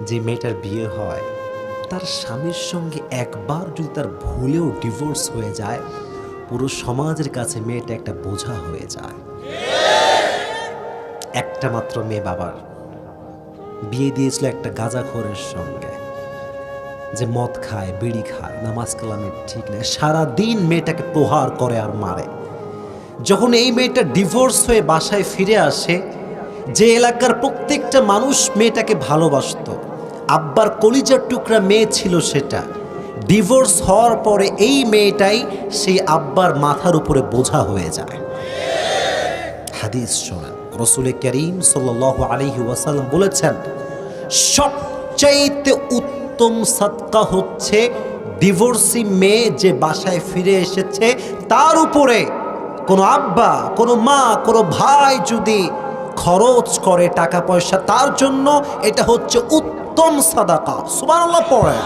যে মেয়েটার বিয়ে হয় তার স্বামীর সঙ্গে একবার যদি তার ভুলেও ডিভোর্স হয়ে যায়, পুরো সমাজের কাছে মেয়েটা একটা বোঝা হয়ে যায়। একটা মাত্র মেয়ে বাবার, বিয়ে দিয়েছিল একটা গাঁজাখোরের সঙ্গে, যে মদ খায়, বিড়ি খায়, নামাজ কালামের ঠিক নেই, সারাদিন মেয়েটাকে প্রহার করে আর মারে। যখন এই মেয়েটা ডিভোর্স হয়ে বাসায় ফিরে আসে, যে এলাকার প্রত্যেকটা মানুষ মেয়েটাকে ভালোবাসতো, আব্বার কলিজার টুকরা মেয়ে ছিল সেটা, ডিভোর্স হওয়ার পরে এই মেয়েটাই সেই আব্বার মাথার উপরে বোঝা হয়ে যায়। হাদিস শোনেন, রাসূল করিম সাল্লাল্লাহু আলাইহি ওয়াসাল্লাম বলেছেন, সবচাইতে উত্তম সাদকা হচ্ছে ডিভোর্সি মেয়ে যে বাসায় ফিরে এসেছে, তার উপরে কোনো আব্বা, কোনো মা, কোনো ভাই যদি খরচ করে টাকা পয়সা তার জন্য, এটা হচ্ছে উত্তম সাদাকা। সুবহানাল্লাহ পড়ে।